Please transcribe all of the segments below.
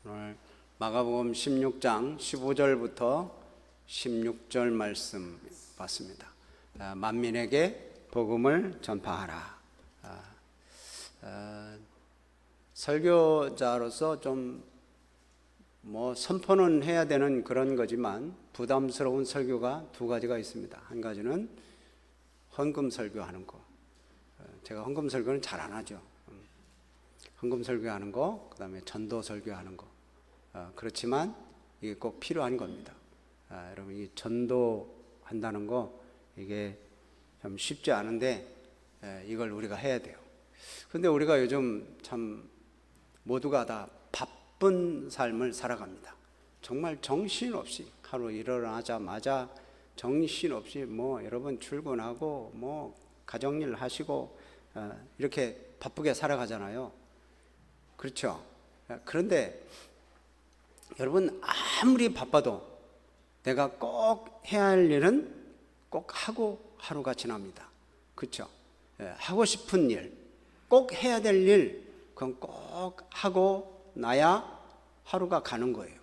오늘 마가복음 16장 15절부터 16절 말씀 봤습니다. 만민에게 복음을 전파하라. 설교자로서 좀 선포는 해야 되는 그런 거지만 부담스러운 설교가 두 가지가 있습니다. 한 가지는 헌금 설교하는 거. 제가 헌금 설교는 잘 안 하죠. 헌금 설교하는 거, 그 다음에 전도 설교하는 거. 그렇지만 이게 꼭 필요한 겁니다. 여러분, 이 전도한다는 거 이게 좀 쉽지 않은데 이걸 우리가 해야 돼요. 근데 우리가 요즘 참 모두가 다 바쁜 삶을 살아갑니다. 정말 정신없이 하루 일어나자마자 정신없이 여러분 출근하고 가정일 하시고 이렇게 바쁘게 살아가잖아요. 그렇죠? 그런데 여러분, 아무리 바빠도 내가 꼭 해야 할 일은 꼭 하고 하루가 지납니다. 그렇죠? 하고 싶은 일, 꼭 해야 될 일, 그건 꼭 하고 나야 하루가 가는 거예요.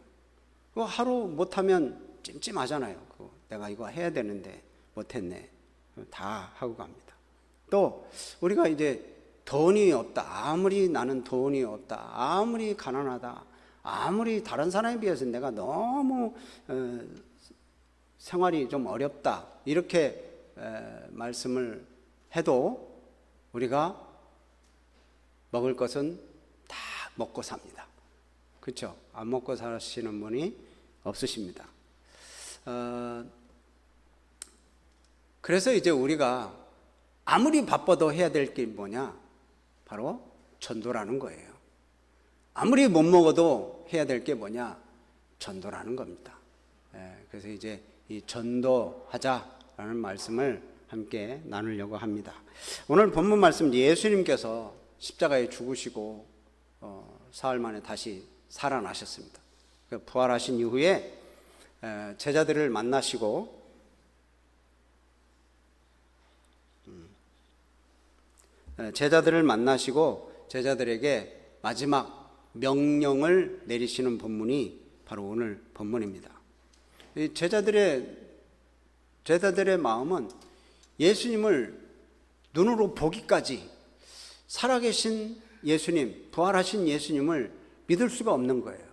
그 하루 못하면 찜찜하잖아요. 내가 이거 해야 되는데 못했네. 다 하고 갑니다. 또 우리가 이제 돈이 없다, 아무리 나는 돈이 없다, 아무리 가난하다, 아무리 다른 사람에 비해서 내가 너무 생활이 좀 어렵다, 이렇게 말씀을 해도 우리가 먹을 것은 다 먹고 삽니다. 그렇죠? 안 먹고 사시는 분이 없으십니다. 그래서 이제 우리가 아무리 바빠도 해야 될 게 뭐냐? 바로 전도라는 거예요. 아무리 못 먹어도 해야 될 게 뭐냐? 전도라는 겁니다. 그래서 이제 이 전도하자라는 말씀을 함께 나누려고 합니다. 오늘 본문 말씀, 예수님께서 십자가에 죽으시고 사흘 만에 다시 살아나셨습니다. 부활하신 이후에 제자들을 만나시고 제자들에게 마지막 명령을 내리시는 본문이 바로 오늘 본문입니다. 이 제자들의 마음은 예수님을 눈으로 보기까지 살아계신 예수님, 부활하신 예수님을 믿을 수가 없는 거예요.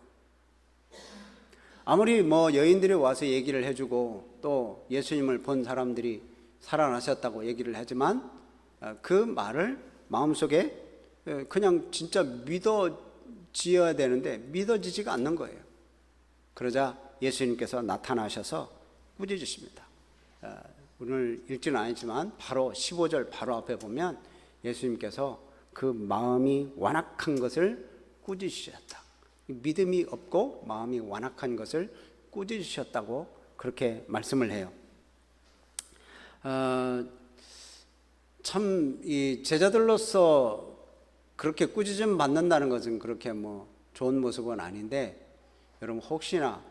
아무리 여인들이 와서 얘기를 해주고 또 예수님을 본 사람들이 살아나셨다고 얘기를 하지만 그 말을 마음속에 그냥 진짜 믿어지어야 되는데 믿어지지가 않는 거예요. 그러자 예수님께서 나타나셔서 꾸짖으십니다. 오늘 읽지는 않았지만 바로 15절 바로 앞에 보면 예수님께서 그 마음이 완악한 것을 꾸짖으셨다. 믿음이 없고 마음이 완악한 것을 꾸짖으셨다고 그렇게 말씀을 해요. 참 이 제자들로서 그렇게 꾸짖음 받는다는 것은 그렇게 좋은 모습은 아닌데, 여러분 혹시나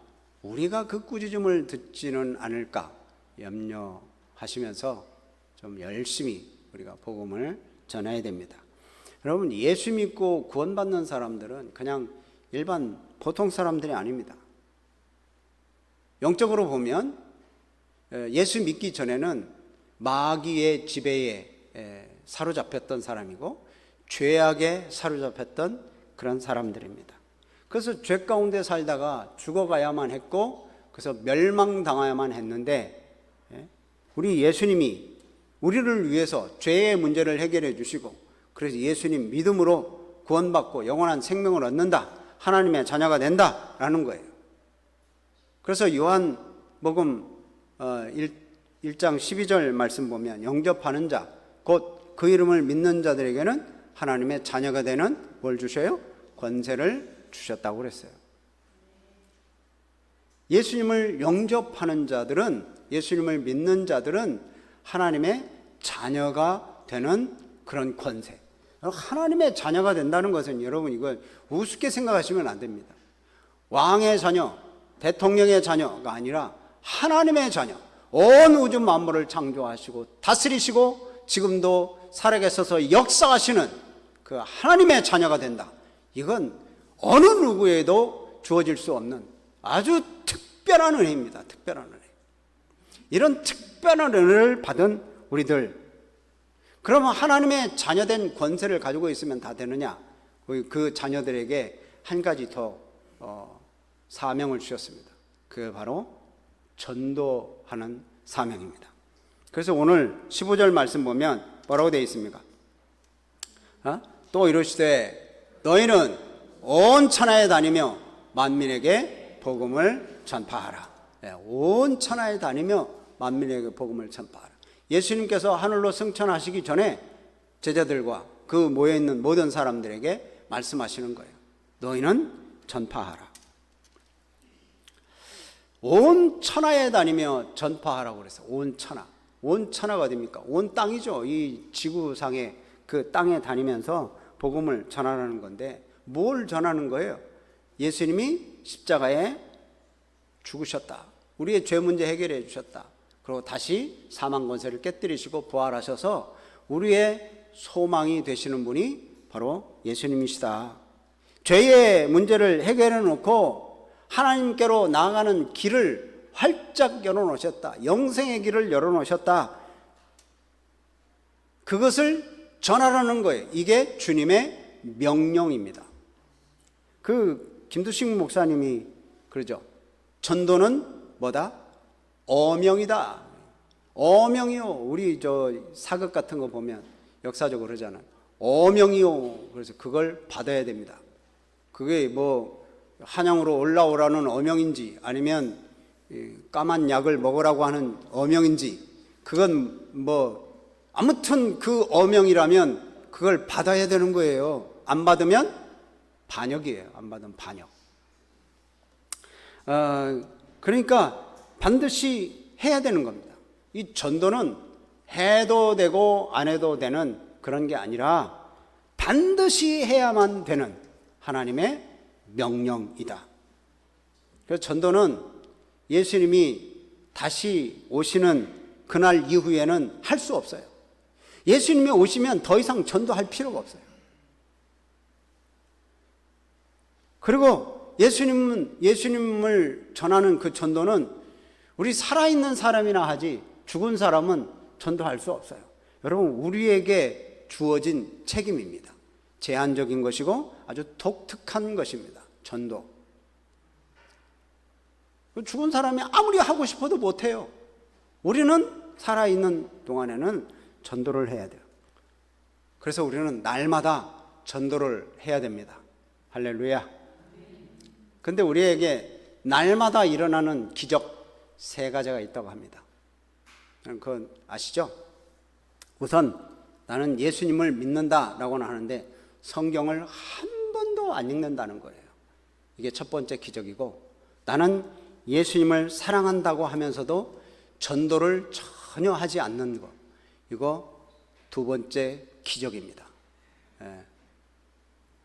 우리가 그 꾸짖음을 듣지는 않을까 염려하시면서 좀 열심히 우리가 복음을 전해야 됩니다. 여러분, 예수 믿고 구원받는 사람들은 그냥 일반 보통 사람들이 아닙니다. 영적으로 보면 예수 믿기 전에는 마귀의 지배에 사로잡혔던 사람이고 죄악에 사로잡혔던 그런 사람들입니다. 그래서 죄 가운데 살다가 죽어가야만 했고 그래서 멸망당해야만 했는데, 우리 예수님이 우리를 위해서 죄의 문제를 해결해 주시고 그래서 예수님 믿음으로 구원받고 영원한 생명을 얻는다, 하나님의 자녀가 된다라는 거예요. 그래서 요한복음 1장 12절 말씀 보면 영접하는 자, 곧 그 이름을 믿는 자들에게는 하나님의 자녀가 되는 뭘 주셔요? 권세를 주셨다고 그랬어요. 예수님을 영접하는 자들은, 예수님을 믿는 자들은 하나님의 자녀가 되는 그런 권세. 하나님의 자녀가 된다는 것은 여러분 이걸 우습게 생각하시면 안 됩니다. 왕의 자녀, 대통령의 자녀가 아니라 하나님의 자녀, 온 우주 만물을 창조하시고 다스리시고 지금도 살아계셔서 역사하시는 그 하나님의 자녀가 된다. 이건 어느 누구에도 주어질 수 없는 아주 특별한 은혜입니다. 특별한 은혜. 이런 특별한 은혜를 받은 우리들, 그러면 하나님의 자녀된 권세를 가지고 있으면 다 되느냐? 그 자녀들에게 한 가지 더 사명을 주셨습니다. 그게 바로 전도하는 사명입니다. 그래서 오늘 15절 말씀 보면 뭐라고 되어 있습니까? 또 이르시되 너희는 온 천하에 다니며 만민에게 복음을 전파하라. 온 천하에 다니며 만민에게 복음을 전파하라. 예수님께서 하늘로 승천하시기 전에 제자들과 그 모여있는 모든 사람들에게 말씀하시는 거예요. 너희는 전파하라. 온 천하에 다니며 전파하라고 그랬어요. 온 천하. 온 천하가 어디입니까? 온 땅이죠. 이 지구상의 그 땅에 다니면서 복음을 전하라는 건데, 뭘 전하는 거예요? 예수님이 십자가에 죽으셨다. 우리의 죄 문제 해결해 주셨다. 그리고 다시 사망 권세를 깨뜨리시고 부활하셔서 우리의 소망이 되시는 분이 바로 예수님이시다. 죄의 문제를 해결해 놓고 하나님께로 나아가는 길을 활짝 열어놓으셨다. 영생의 길을 열어놓으셨다. 그것을 전하라는 거예요. 이게 주님의 명령입니다. 김두식 목사님이 그러죠. 전도는 뭐다? 어명이다. 어명이요. 우리 사극 같은 거 보면 역사적으로 그러잖아요. 어명이요. 그래서 그걸 받아야 됩니다. 그게 뭐 한양으로 올라오라는 어명인지 아니면 까만 약을 먹으라고 하는 어명인지, 그건 뭐 아무튼 그 어명이라면 그걸 받아야 되는 거예요. 안 받으면 반역이에요. 안 받으면 반역. 그러니까 반드시 해야 되는 겁니다. 이 전도는 해도 되고 안 해도 되는 그런 게 아니라 반드시 해야만 되는 하나님의 명령이다. 그래서 전도는 예수님이 다시 오시는 그날 이후에는 할 수 없어요. 예수님이 오시면 더 이상 전도할 필요가 없어요. 그리고 예수님을 전하는 그 전도는 우리 살아있는 사람이나 하지 죽은 사람은 전도할 수 없어요. 여러분, 우리에게 주어진 책임입니다. 제한적인 것이고 아주 독특한 것입니다. 전도. 죽은 사람이 아무리 하고 싶어도 못해요. 우리는 살아있는 동안에는 전도를 해야 돼요. 그래서 우리는 날마다 전도를 해야 됩니다. 할렐루야. 근데 우리에게 날마다 일어나는 기적 3가지가 있다고 합니다. 그건 아시죠? 우선 나는 예수님을 믿는다라고는 하는데 성경을 한 번도 안 읽는다는 거예요. 이게 첫 번째 기적이고, 나는 예수님을 사랑한다고 하면서도 전도를 전혀 하지 않는 것, 이거 두 번째 기적입니다.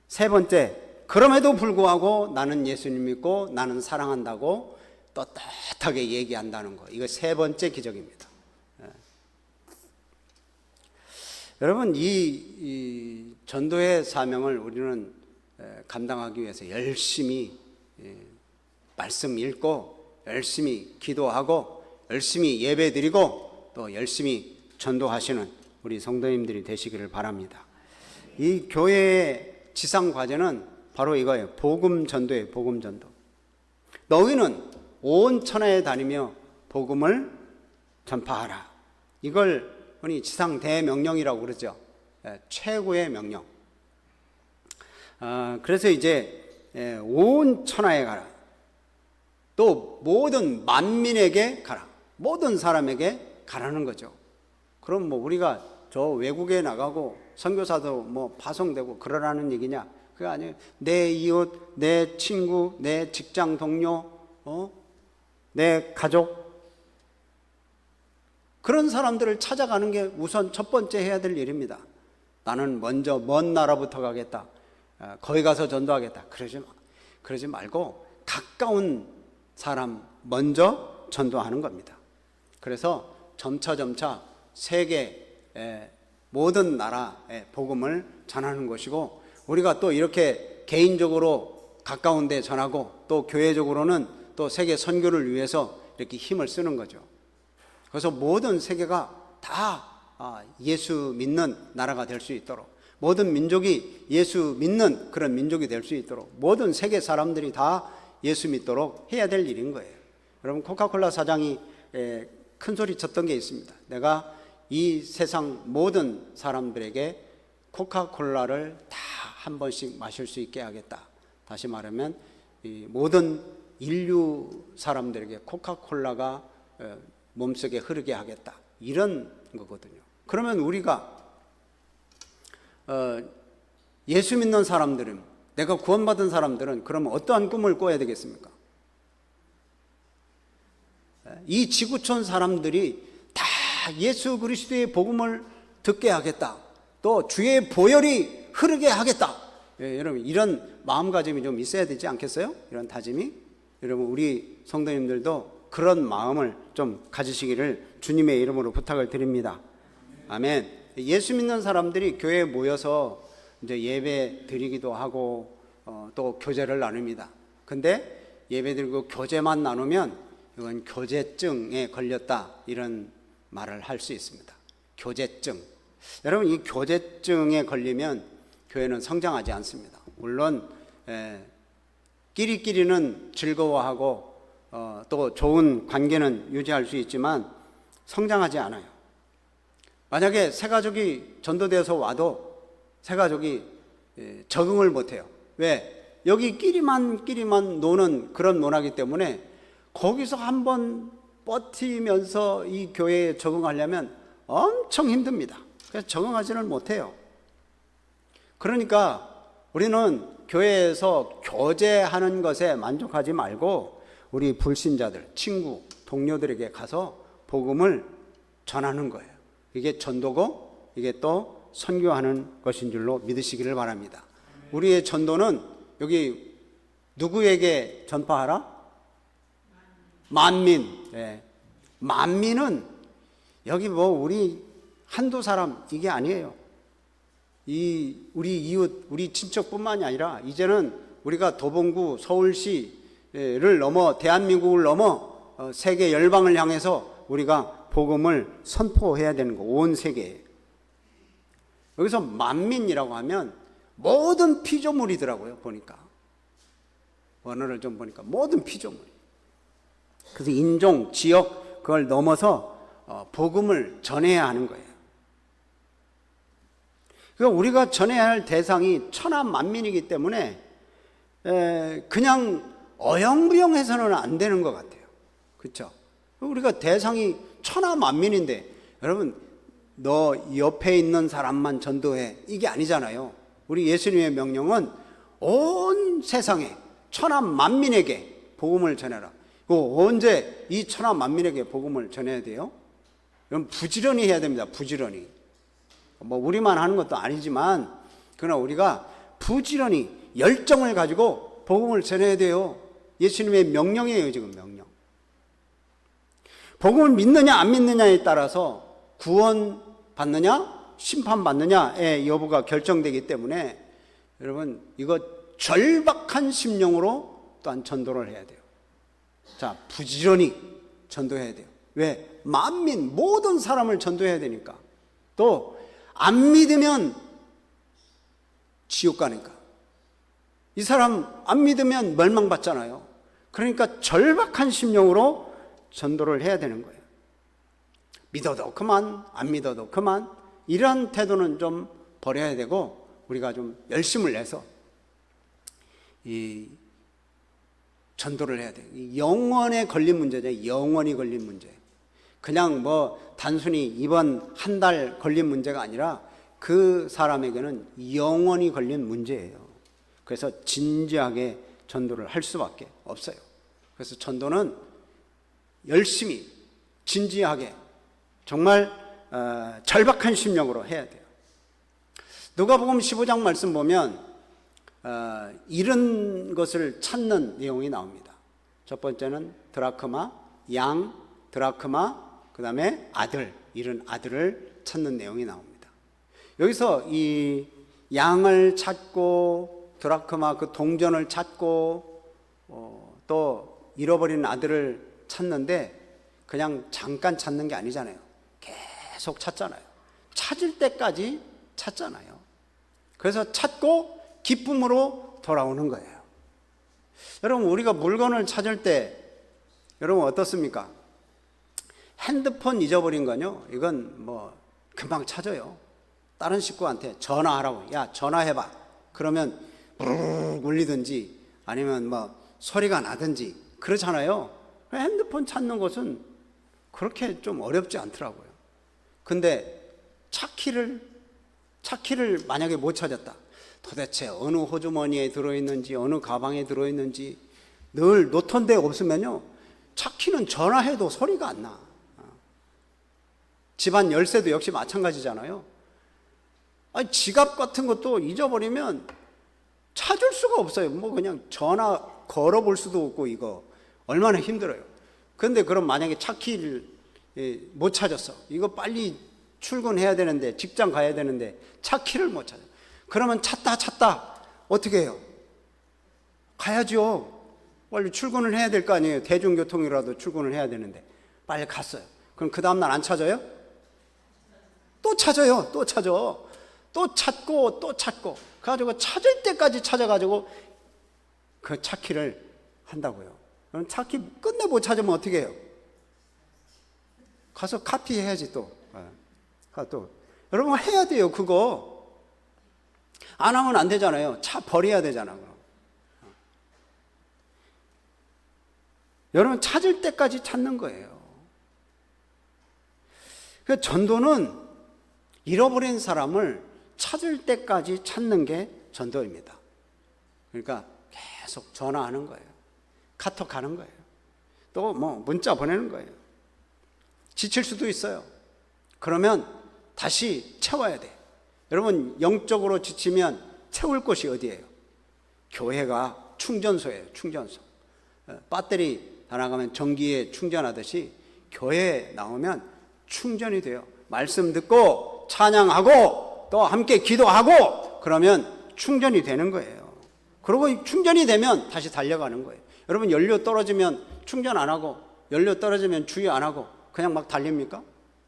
세 번째, 그럼에도 불구하고 나는 예수님 믿고 나는 사랑한다고 떳떳하게 얘기한다는 것, 이거 세 번째 기적입니다. 여러분, 이 전도의 사명을 우리는 감당하기 위해서 열심히 말씀 읽고 열심히 기도하고 열심히 예배드리고 또 열심히 전도하시는 우리 성도님들이 되시기를 바랍니다. 이 교회의 지상 과제는 바로 이거예요. 복음 전도예요. 복음 전도. 너희는 온 천하에 다니며 복음을 전파하라. 이걸 흔히 지상 대명령이라고 그러죠. 최고의 명령. 그래서 이제 온 천하에 가라. 또 모든 만민에게 가라. 모든 사람에게 가라는 거죠. 그럼 뭐 우리가 저 외국에 나가고 선교사도 뭐 파송되고 그러라는 얘기냐? 그게 아니에요. 내 이웃, 내 친구, 내 직장 동료, 내 가족, 그런 사람들을 찾아가는 게 우선 첫 번째 해야 될 일입니다. 나는 먼저 먼 나라부터 가겠다. 거기 가서 전도하겠다. 그러지 말고 가까운 사람 먼저 전도하는 겁니다. 그래서 점차 세계 모든 나라에 복음을 전하는 것이고, 우리가 또 이렇게 개인적으로 가까운 데 전하고 또 교회적으로는 또 세계 선교를 위해서 이렇게 힘을 쓰는 거죠. 그래서 모든 세계가 다 예수 믿는 나라가 될 수 있도록, 모든 민족이 예수 믿는 그런 민족이 될 수 있도록, 모든 세계 사람들이 다 예수 믿도록 해야 될 일인 거예요. 여러분, 코카콜라 사장이 큰 소리 쳤던 게 있습니다. 내가 이 세상 모든 사람들에게 코카콜라를 다 한 번씩 마실 수 있게 하겠다. 다시 말하면 이 모든 인류 사람들에게 코카콜라가 몸속에 흐르게 하겠다, 이런 거거든요. 그러면 우리가 예수 믿는 사람들은, 내가 구원받은 사람들은 그러면 어떠한 꿈을 꿔야 되겠습니까? 이 지구촌 사람들이 다 예수 그리스도의 복음을 듣게 하겠다, 또 주의 보혈이 흐르게 하겠다. 여러분, 이런 마음가짐이 좀 있어야 되지 않겠어요? 이런 다짐이. 여러분, 우리 성도님들도 그런 마음을 좀 가지시기를 주님의 이름으로 부탁을 드립니다. 아멘. 예수 믿는 사람들이 교회에 모여서 이제 예배 드리기도 하고 또 교제를 나눕니다. 근데 예배 드리고 교제만 나누면 이건 교제증에 걸렸다, 이런 말을 할 수 있습니다. 교제증. 여러분, 이 교제증에 걸리면 교회는 성장하지 않습니다. 물론 끼리끼리는 즐거워하고 또 좋은 관계는 유지할 수 있지만 성장하지 않아요. 만약에 새 가족이 전도되어서 와도 새 가족이 적응을 못해요. 왜? 여기 끼리만 노는 그런 문화이기 때문에 거기서 한번 버티면서 이 교회에 적응하려면 엄청 힘듭니다. 그래서 적응하지는 못해요. 그러니까 우리는 교회에서 교제하는 것에 만족하지 말고 우리 불신자들, 친구, 동료들에게 가서 복음을 전하는 거예요. 이게 전도고 이게 또 선교하는 것인 줄로 믿으시기를 바랍니다. 우리의 전도는 여기 누구에게 전파하라? 만민. 네. 만민은 여기 뭐 우리 한두 사람 이게 아니에요. 우리 이웃, 우리 친척뿐만이 아니라 이제는 우리가 도봉구, 서울시를 넘어 대한민국을 넘어 세계 열방을 향해서 우리가 복음을 선포해야 되는 거, 온 세계에. 여기서 만민이라고 하면 모든 피조물이더라고요, 보니까. 원어를 좀 보니까 모든 피조물. 그래서 인종, 지역, 그걸 넘어서 복음을 전해야 하는 거예요. 그러니까 우리가 전해야 할 대상이 천하만민이기 때문에 그냥 어영부영해서는 안 되는 것 같아요. 그렇죠? 우리가 대상이 천하만민인데 여러분, 너 옆에 있는 사람만 전도해, 이게 아니잖아요. 우리 예수님의 명령은 온 세상에 천하만민에게 복음을 전해라. 언제 이 천하만민에게 복음을 전해야 돼요? 그럼 부지런히 해야 됩니다. 부지런히. 뭐 우리만 하는 것도 아니지만 그러나 우리가 부지런히 열정을 가지고 복음을 전해야 돼요. 예수님의 명령이에요. 지금 명령. 복음을 믿느냐 안 믿느냐에 따라서 구원 받느냐 심판 받느냐의 여부가 결정되기 때문에 여러분, 이거 절박한 심령으로 또한 전도를 해야 돼요. 자, 부지런히 전도해야 돼요. 왜? 만민 모든 사람을 전도해야 되니까. 또 안 믿으면 지옥 가니까. 이 사람 안 믿으면 멸망받잖아요. 그러니까 절박한 심령으로 전도를 해야 되는 거예요. 믿어도 그만, 안 믿어도 그만, 이런 태도는 좀 버려야 되고 우리가 좀 열심을 내서 이 전도를 해야 돼요. 영원에 걸린 문제죠. 영원히 걸린 문제. 그냥 뭐 단순히 이번 한 달 걸린 문제가 아니라 그 사람에게는 영원히 걸린 문제예요. 그래서 진지하게 전도를 할 수밖에 없어요. 그래서 전도는 열심히 진지하게 정말 절박한 심령으로 해야 돼요. 누가복음 15장 말씀 보면 이런 것을 찾는 내용이 나옵니다. 첫 번째는 드라크마, 양, 드라크마, 그 다음에 아들, 잃은 아들을 찾는 내용이 나옵니다. 여기서 이 양을 찾고 드라크마 그 동전을 찾고 또 잃어버린 아들을 찾는데 그냥 잠깐 찾는 게 아니잖아요. 계속 찾잖아요. 찾을 때까지 찾잖아요. 그래서 찾고 기쁨으로 돌아오는 거예요. 여러분, 우리가 물건을 찾을 때 여러분 어떻습니까? 핸드폰 잊어버린 건요, 이건 뭐 금방 찾아요. 다른 식구한테 전화하라고, 야 전화해봐. 그러면 부르르 울리든지 아니면 뭐 소리가 나든지 그렇잖아요. 핸드폰 찾는 것은 그렇게 좀 어렵지 않더라고요. 근데 찾기를 만약에 못 찾았다. 도대체 어느 호주머니에 들어있는지 어느 가방에 들어있는지 늘 놓던 데 없으면요, 찾기는 전화해도 소리가 안 나. 집안 열쇠도 역시 마찬가지잖아요. 아니, 지갑 같은 것도 잊어버리면 찾을 수가 없어요. 뭐 그냥 전화 걸어볼 수도 없고, 이거 얼마나 힘들어요. 그런데 그럼 만약에 찾기를 못 찾았어. 이거 빨리 출근해야 되는데, 직장 가야 되는데 찾기를 못 찾아. 그러면 찾다 어떻게 해요? 가야죠. 빨리 출근을 해야 될 거 아니에요. 대중교통이라도 출근을 해야 되는데 빨리 갔어요. 그럼 그 다음날 안 찾아요? 또 찾아요. 또 찾고 그래가지고 찾을 때까지 찾아가지고 그 찾기를 한다고요. 그럼 찾기 끝내 못 찾으면 어떻게 해요? 가서 카피해야지 또. 여러분 해야 돼요. 그거 안 하면 안 되잖아요. 차 버려야 되잖아. 그럼. 여러분 찾을 때까지 찾는 거예요. 그 전도는 잃어버린 사람을 찾을 때까지 찾는 게 전도입니다. 그러니까 계속 전화하는 거예요. 카톡하는 거예요. 또 뭐 문자 보내는 거예요. 지칠 수도 있어요. 그러면 다시 채워야 돼. 여러분 영적으로 지치면 채울 곳이 어디예요? 교회가 충전소예요. 충전소. 배터리 다 나가면 전기에 충전하듯이 교회에 나오면 충전이 돼요. 말씀 듣고 찬양하고 또 함께 기도하고 그러면 충전이 되는 거예요. 그리고 충전이 되면 다시 달려가는 거예요. 여러분 연료 떨어지면 충전 안 하고, 연료 떨어지면 주의 안 하고 그냥 막 달립니까?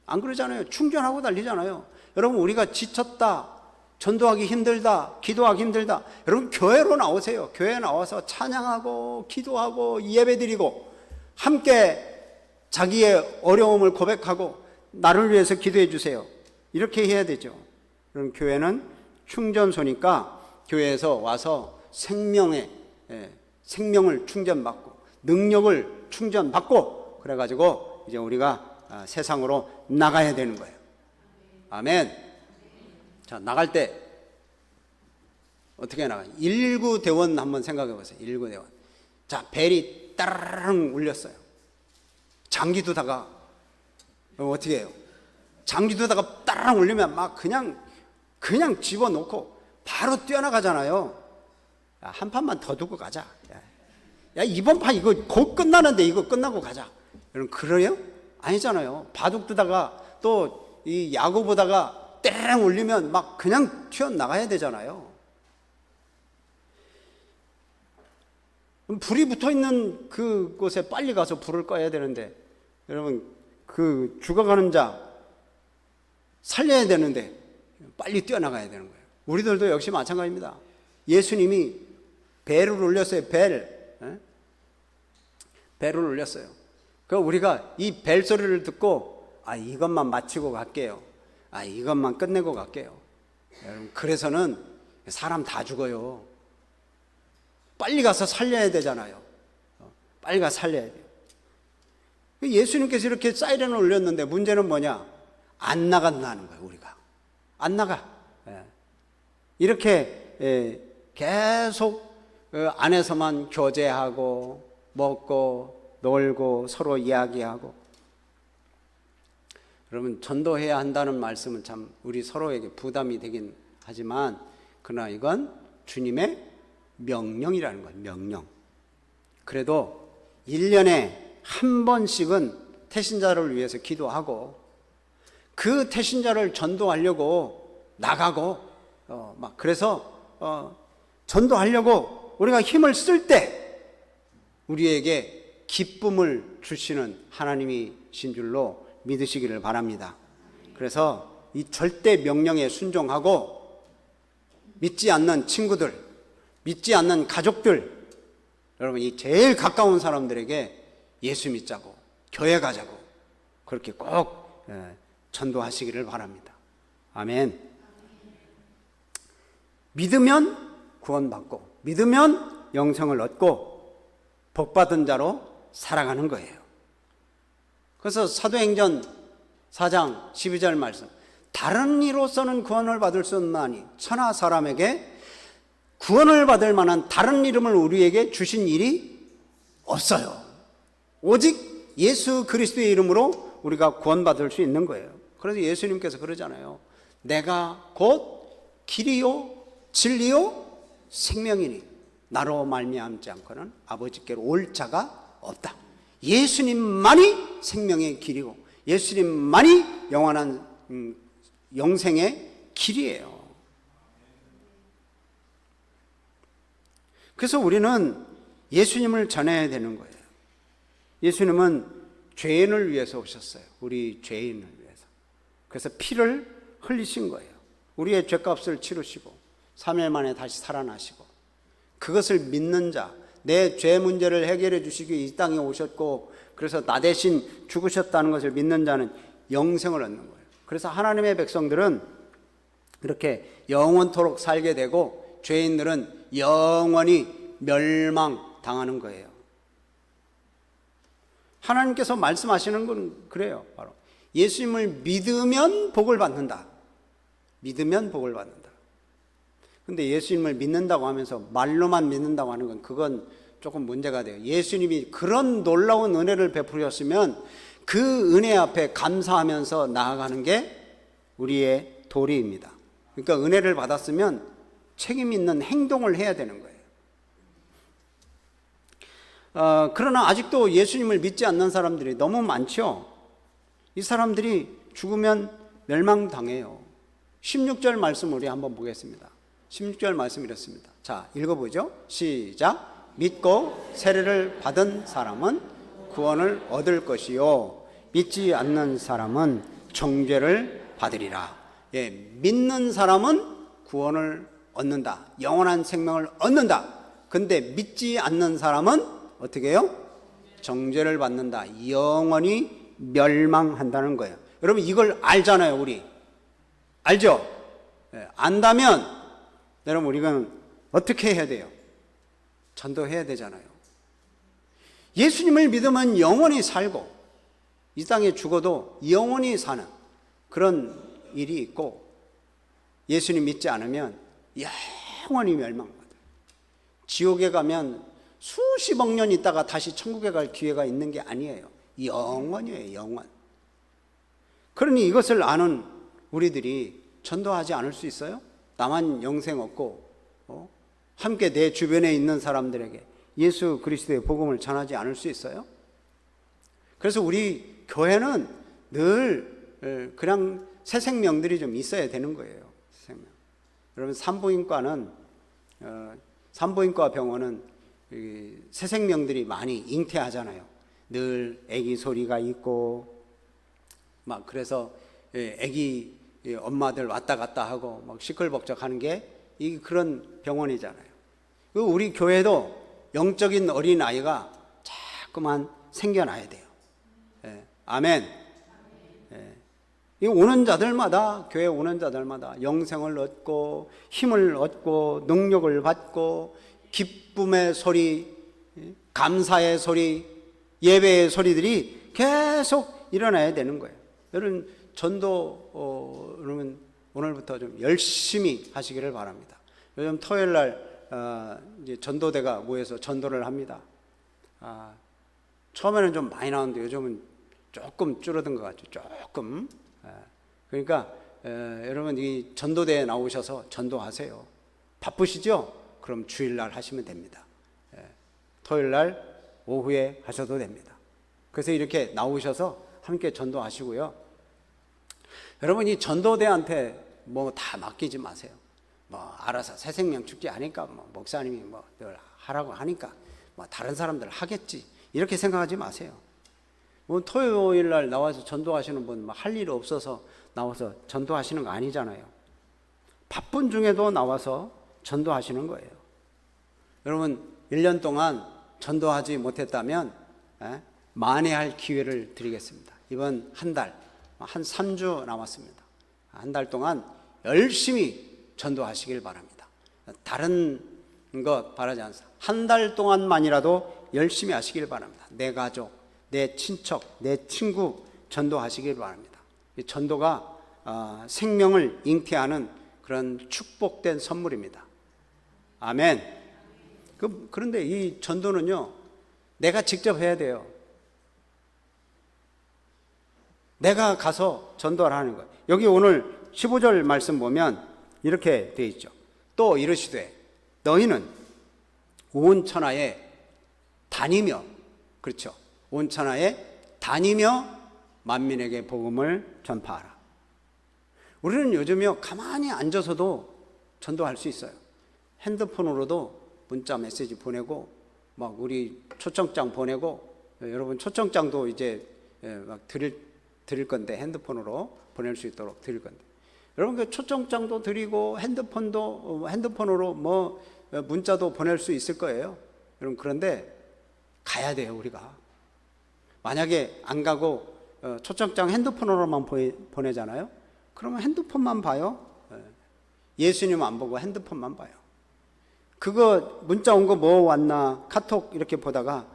안 그러잖아요. 충전하고 달리잖아요. 여러분 우리가 지쳤다, 전도하기 힘들다, 기도하기 힘들다, 여러분 교회로 나오세요. 교회에 나와서 찬양하고 기도하고 예배드리고 함께 자기의 어려움을 고백하고 나를 위해서 기도해 주세요. 이렇게 해야 되죠. 그럼 교회는 충전소니까 교회에서 와서 생명을 충전받고 능력을 충전받고 그래가지고 이제 우리가 세상으로 나가야 되는 거예요. 아멘. 자, 나갈 때 어떻게 나가요? 119대원 한번 생각해 보세요. 119대원. 자, 벨이 따르릉 울렸어요. 장기 두다가 어떻게 해요? 장기 두다가 따르릉 울리면 막 그냥 집어넣고 바로 뛰어나가잖아요. 야, 한 판만 더 두고 가자. 야, 이번 판 이거 곧 끝나는데 이거 끝나고 가자. 여러분 그래요? 아니잖아요. 바둑 두다가 또 이 야구 보다가 땡 울리면 막 그냥 튀어나가야 되잖아요. 불이 붙어 있는 그곳에 빨리 가서 불을 꺼야 되는데, 여러분 그 죽어가는 자 살려야 되는데 빨리 뛰어나가야 되는 거예요. 우리들도 역시 마찬가지입니다. 예수님이 벨을 울렸어요. 벨을 울렸어요. 그 우리가 이 벨 소리를 듣고 이것만 마치고 갈게요. 이것만 끝내고 갈게요. 여러분 그래서는 사람 다 죽어요. 빨리 가서 살려야 되잖아요. 빨리 가서 살려야 돼요. 예수님께서 이렇게 사이렌을 울렸는데 문제는 뭐냐? 안 나간다는 거예요. 우리가 안 나가. 이렇게 계속 안에서만 교제하고 먹고 놀고 서로 이야기하고. 여러분 전도해야 한다는 말씀은 참 우리 서로에게 부담이 되긴 하지만 그러나 이건 주님의 명령이라는 거예요. 명령. 그래도 1년에 한 번씩은 태신자를 위해서 기도하고 그 태신자를 전도하려고 나가고 그래서 전도하려고 우리가 힘을 쓸 때 우리에게 기쁨을 주시는 하나님이신 줄로 믿으시기를 바랍니다. 그래서 이 절대 명령에 순종하고 믿지 않는 친구들, 믿지 않는 가족들, 여러분 이 제일 가까운 사람들에게 예수 믿자고 교회 가자고 그렇게 꼭 전도하시기를 바랍니다. 아멘. 믿으면 구원받고 믿으면 영생을 얻고 복받은 자로 살아가는 거예요. 그래서 사도행전 4장 12절 말씀, 다른 이로서는 구원을 받을 수 없나니 천하 사람에게 구원을 받을 만한 다른 이름을 우리에게 주신 일이 없어요. 오직 예수 그리스도의 이름으로 우리가 구원받을 수 있는 거예요. 그래서 예수님께서 그러잖아요. 내가 곧 길이요 진리요 생명이니 나로 말미암지 않고는 아버지께로 올 자가 없다. 예수님만이 생명의 길이고 예수님만이 영원한 영생의 길이에요. 그래서 우리는 예수님을 전해야 되는 거예요. 예수님은 죄인을 위해서 오셨어요. 우리 죄인을 위해서. 그래서 피를 흘리신 거예요. 우리의 죄값을 치르시고 3일 만에 다시 살아나시고, 그것을 믿는 자, 내 죄 문제를 해결해 주시기 위해 이 땅에 오셨고 그래서 나 대신 죽으셨다는 것을 믿는 자는 영생을 얻는 거예요. 그래서 하나님의 백성들은 이렇게 영원토록 살게 되고 죄인들은 영원히 멸망당하는 거예요. 하나님께서 말씀하시는 건 그래요. 바로 예수님을 믿으면 복을 받는다. 믿으면 복을 받는다. 근데 예수님을 믿는다고 하면서 말로만 믿는다고 하는 건 그건 조금 문제가 돼요. 예수님이 그런 놀라운 은혜를 베푸셨으면 그 은혜 앞에 감사하면서 나아가는 게 우리의 도리입니다. 그러니까 은혜를 받았으면 책임 있는 행동을 해야 되는 거예요. 그러나 아직도 예수님을 믿지 않는 사람들이 너무 많죠. 이 사람들이 죽으면 멸망당해요. 16절 말씀 우리 한번 보겠습니다. 16절 말씀 이렇습니다. 자, 읽어보죠. 시작. 믿고 세례를 받은 사람은 구원을 얻을 것이요 믿지 않는 사람은 정죄를 받으리라. 예, 믿는 사람은 구원을 얻는다. 영원한 생명을 얻는다. 근데 믿지 않는 사람은 어떻게 해요? 정죄를 받는다. 영원히 멸망한다는 거예요. 여러분 이걸 알잖아요. 우리 알죠? 예, 안다면 여러분 우리가 어떻게 해야 돼요? 전도해야 되잖아요. 예수님을 믿으면 영원히 살고 이 땅에 죽어도 영원히 사는 그런 일이 있고, 예수님 믿지 않으면 영원히 멸망받아요. 지옥에 가면 수십억 년 있다가 다시 천국에 갈 기회가 있는 게 아니에요. 영원이에요. 영원. 그러니 이것을 아는 우리들이 전도하지 않을 수 있어요? 나만 영생 얻고 함께 내 주변에 있는 사람들에게 예수 그리스도의 복음을 전하지 않을 수 있어요? 그래서 우리 교회는 늘 그냥 새 생명들이 좀 있어야 되는 거예요. 생명. 여러분 산부인과 병원은 새 생명들이 많이 잉태하잖아요. 늘 아기 소리가 있고 막 그래서 아기 엄마들 왔다 갔다 하고 막 시끌벅적하는 게 이 그런 병원이잖아요. 우리 교회도 영적인 어린 아이가 자꾸만 생겨나야 돼요. 예, 아멘. 예, 이 오는 자들마다 교회 오는 자들마다 영생을 얻고 힘을 얻고 능력을 받고 기쁨의 소리, 감사의 소리, 예배의 소리들이 계속 일어나야 되는 거예요. 여러분 전도 여러분 오늘부터 좀 열심히 하시기를 바랍니다. 요즘 토요일 날 이제 전도대가 모여서 전도를 합니다. 처음에는 좀 많이 나오는데 요즘은 조금 줄어든 것 같죠. 조금. 그러니까 여러분 이 전도대에 나오셔서 전도하세요. 바쁘시죠? 그럼 주일날 하시면 됩니다. 토요일 날 오후에 하셔도 됩니다. 그래서 이렇게 나오셔서 함께 전도하시고요. 여러분 이 전도대한테 뭐 다 맡기지 마세요. 뭐 알아서 새 생명 축제 하니까 뭐 목사님이 뭐 늘 하라고 하니까 뭐 다른 사람들 하겠지, 이렇게 생각하지 마세요. 뭐 토요일 날 나와서 전도하시는 분 할 일 없어서 나와서 전도하시는 거 아니잖아요. 바쁜 중에도 나와서 전도하시는 거예요. 여러분 1년 동안 전도하지 못했다면 만회할 기회를 드리겠습니다. 이번 한 달, 한 3주 남았습니다. 한 달 동안 열심히 전도하시길 바랍니다. 다른 거 바라지 않습니다. 한 달 동안만이라도 열심히 하시길 바랍니다. 내 가족, 내 친척, 내 친구 전도하시길 바랍니다. 이 전도가 생명을 잉태하는 그런 축복된 선물입니다. 아멘. 그런데 이 전도는요, 내가 직접 해야 돼요. 내가 가서 전도를 하는 거예요. 여기 오늘 15절 말씀 보면 이렇게 되어 있죠. 또 이르시되 너희는 온 천하에 다니며, 그렇죠, 온 천하에 다니며 만민에게 복음을 전파하라. 우리는 요즘요 가만히 앉아서도 전도할 수 있어요. 핸드폰으로도 문자 메시지 보내고 막 우리 초청장 보내고, 여러분 초청장도 이제 막 드릴 건데, 핸드폰으로 보낼 수 있도록 드릴 건데, 여러분 그 초청장도 드리고 핸드폰으로 뭐 문자도 보낼 수 있을 거예요. 여러분 그런데 가야 돼요. 우리가 만약에 안 가고 초청장 핸드폰으로만 보내잖아요. 그러면 핸드폰만 봐요. 예수님 안 보고 핸드폰만 봐요. 그거 문자 온 거 뭐 왔나 카톡 이렇게 보다가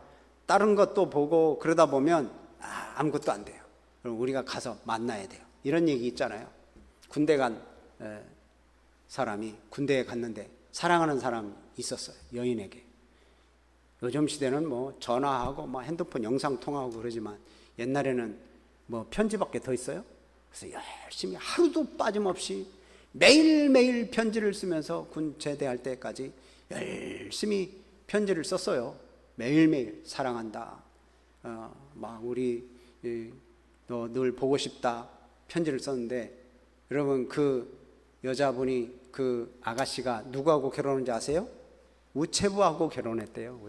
다른 것도 보고 그러다 보면 아무것도 안 돼요. 그럼 우리가 가서 만나야 돼요. 이런 얘기 있잖아요. 군대 간 사람이 군대에 갔는데 사랑하는 사람이 있었어요. 여인에게. 요즘 시대는 뭐 전화하고 뭐 핸드폰 영상 통화하고 그러지만 옛날에는 뭐 편지밖에 더 있어요. 그래서 열심히 하루도 빠짐없이 매일매일 편지를 쓰면서 군 제대할 때까지 열심히 편지를 썼어요. 매일매일 사랑한다, 막 우리 너 늘 보고 싶다, 편지를 썼는데, 여러분 그 여자분이, 그 아가씨가 누구하고 결혼한지 아세요? 우체부하고 결혼했대요.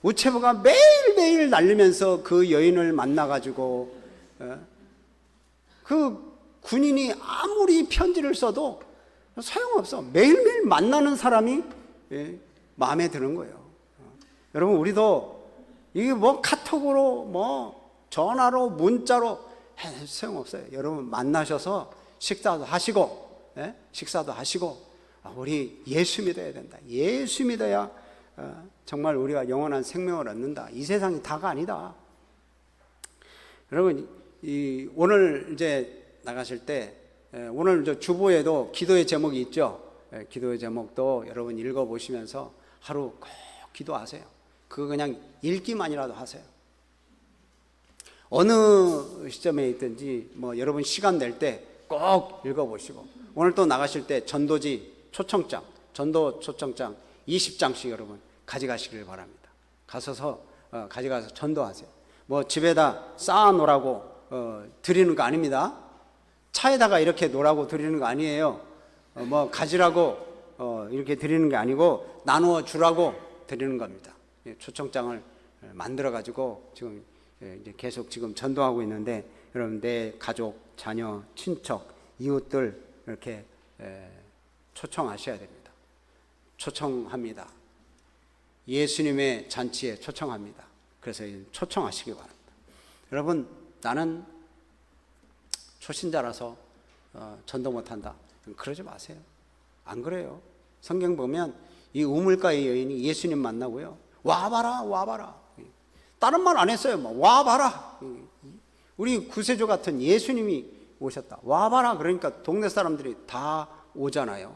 우체부가 매일매일 날리면서 그 여인을 만나가지고, 그 군인이 아무리 편지를 써도 소용없어. 매일매일 만나는 사람이 마음에 드는 거예요. 여러분 우리도 이게 뭐 카톡으로 뭐 전화로 문자로 소용없어요. 여러분 만나셔서 식사도 하시고, 우리 예수 믿어야 된다. 예수 믿어야 정말 우리가 영원한 생명을 얻는다. 이 세상이 다가 아니다. 여러분 오늘 이제 나가실 때, 오늘 저 주보에도 기도의 제목이 있죠. 기도의 제목도 여러분 읽어보시면서 하루 꼭 기도하세요. 그거 그냥 읽기만이라도 하세요. 어느 시점에 있든지 뭐 여러분 시간 낼 때 꼭 읽어보시고, 오늘 또 나가실 때 전도지 초청장, 전도 초청장 20장씩 여러분 가져가시길 바랍니다. 가져가서 전도하세요. 뭐 집에다 쌓아 놓으라고 드리는 거 아닙니다. 차에다가 이렇게 놓으라고 드리는 거 아니에요. 뭐 가지라고 이렇게 드리는 게 아니고 나누어 주라고 드리는 겁니다. 초청장을 만들어 가지고 지금 이제 계속 지금 전도하고 있는데, 여러분 내 가족, 자녀, 친척, 이웃들 이렇게 초청하셔야 됩니다. 초청합니다. 예수님의 잔치에 초청합니다. 그래서 초청하시기 바랍니다. 여러분 나는 초신자라서 전도 못한다, 그러지 마세요. 안 그래요. 성경 보면 이 우물가의 여인이 예수님 만나고요, 와봐라. 다른 말 안 했어요. 와봐라. 우리 구세주 같은 예수님이 오셨다. 와봐라. 그러니까 동네 사람들이 다 오잖아요.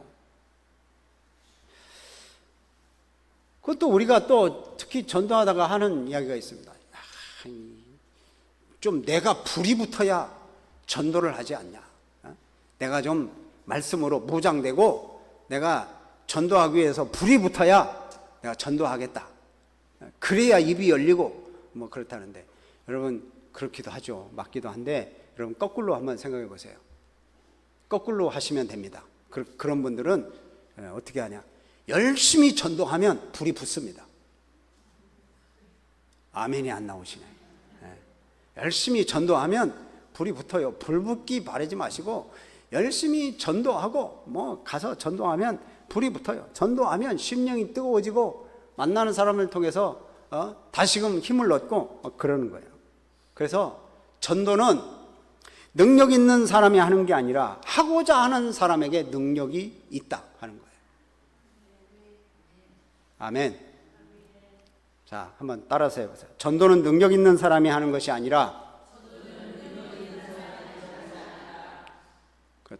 그것도 우리가 또 특히 전도하다가 하는 이야기가 있습니다. 좀 내가 불이 붙어야 전도를 하지 않냐. 내가 좀 말씀으로 무장되고 내가 전도하기 위해서 불이 붙어야 내가 전도하겠다. 그래야 입이 열리고 뭐 그렇다는데, 여러분 그렇기도 하죠. 맞기도 한데, 여러분 거꾸로 한번 생각해 보세요. 거꾸로 하시면 됩니다. 그런 분들은 어떻게 하냐? 열심히 전도하면 불이 붙습니다. 아멘이 안 나오시네. 열심히 전도하면 불이 붙어요. 불 붙기 바라지 마시고 열심히 전도하고 가서 전도하면 불이 붙어요. 전도하면 심령이 뜨거워지고 만나는 사람을 통해서 다시금 힘을 얻고 그러는 거예요. 그래서 전도는 능력 있는 사람이 하는 게 아니라 하고자 하는 사람에게 능력이 있다 하는 거예요. 아멘. 자, 한번 따라서 해보세요. 전도는 능력 있는 사람이 하는 것이 아니라,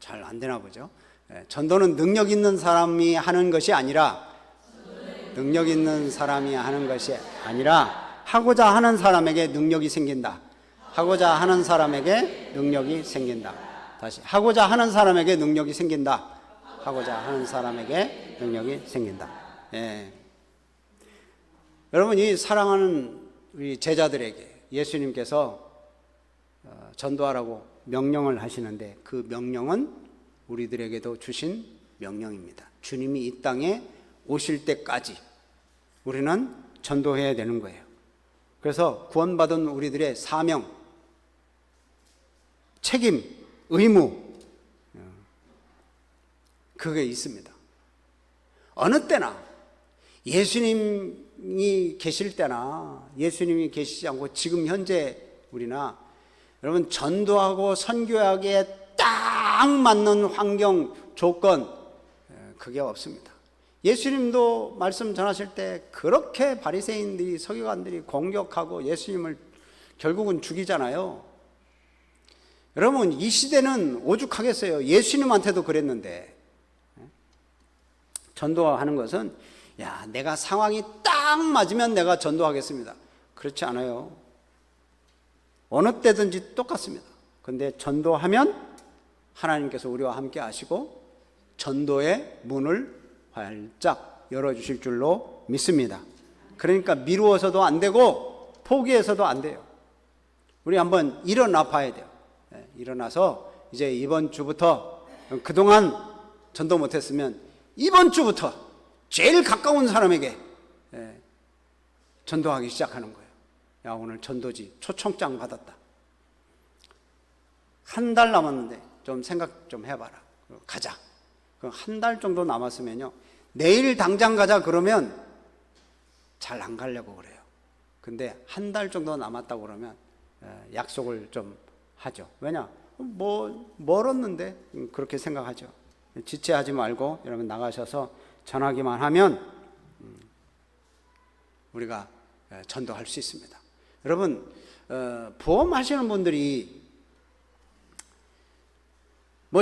잘 안 되나 보죠. 전도는 능력 있는 사람이 하는 것이 아니라, 능력 있는 사람이 하는 것이 아니라 하고자 하는 사람에게 능력이 생긴다. 하고자 하는 사람에게 능력이 생긴다. 다시, 하고자 하는 사람에게 능력이 생긴다. 하고자 하는 사람에게 능력이 생긴다. 여러분, 이 사랑하는 우리 제자들에게 예수님께서 전도하라고 명령을 하시는데 그 명령은 우리들에게도 주신 명령입니다. 주님이 이 땅에 오실 때까지 우리는 전도해야 되는 거예요. 그래서 구원받은 우리들의 사명, 책임, 의무, 그게 있습니다. 어느 때나 예수님이 계실 때나 예수님이 계시지 않고 지금 현재 우리나 여러분 전도하고 선교하기에 딱 맞는 환경, 조건 그게 없습니다. 예수님도 말씀 전하실 때 그렇게 바리새인들이 서기관들이 공격하고 예수님을 결국은 죽이잖아요. 여러분 이 시대는 오죽하겠어요. 예수님한테도 그랬는데 전도하는 것은 내가 상황이 딱 맞으면 내가 전도하겠습니다. 그렇지 않아요. 어느 때든지 똑같습니다. 근데 전도하면 하나님께서 우리와 함께 하시고 전도의 문을 활짝 열어주실 줄로 믿습니다. 그러니까 미루어서도 안 되고 포기해서도 안 돼요. 우리 한번 일어나 봐야 돼요. 일어나서 이제 이번 주부터 그동안 전도 못했으면 이번 주부터 제일 가까운 사람에게 전도하기 시작하는 거예요. 오늘 전도지 초청장 받았다. 한 달 남았는데 좀 생각 좀 해봐라. 가자. 한 달 정도 남았으면요. 내일 당장 가자 그러면 잘 안 가려고 그래요. 근데 한 달 정도 남았다고 그러면 약속을 좀 하죠. 왜냐? 멀었는데 그렇게 생각하죠. 지체하지 말고 여러분 나가셔서 전하기만 하면 우리가 전도할 수 있습니다. 여러분 보험하시는 분들이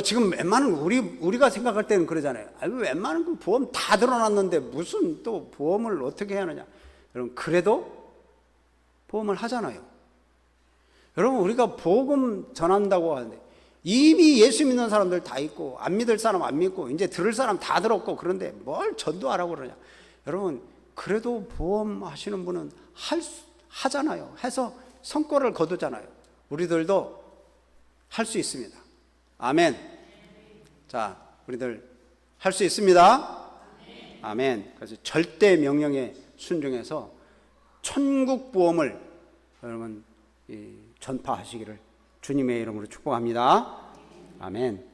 지금 웬만한 우리가 생각할 때는 그러잖아요. 웬만한 그 보험 다 들어놨는데 무슨 또 보험을 어떻게 해야 하느냐. 여러분 그래도 보험을 하잖아요. 여러분 우리가 복음 전한다고 하는데 이미 예수 믿는 사람들 다 있고 안 믿을 사람 안 믿고 이제 들을 사람 다 들었고 그런데 뭘 전도하라고 그러냐. 여러분 그래도 보험 하시는 분은 하잖아요. 해서 성과를 거두잖아요. 우리들도 할 수 있습니다. 아멘. 자, 우리들 할 수 있습니다. 아멘. 그래서 절대 명령에 순종해서 천국 보험을 여러분 전파하시기를 주님의 이름으로 축복합니다. 아멘.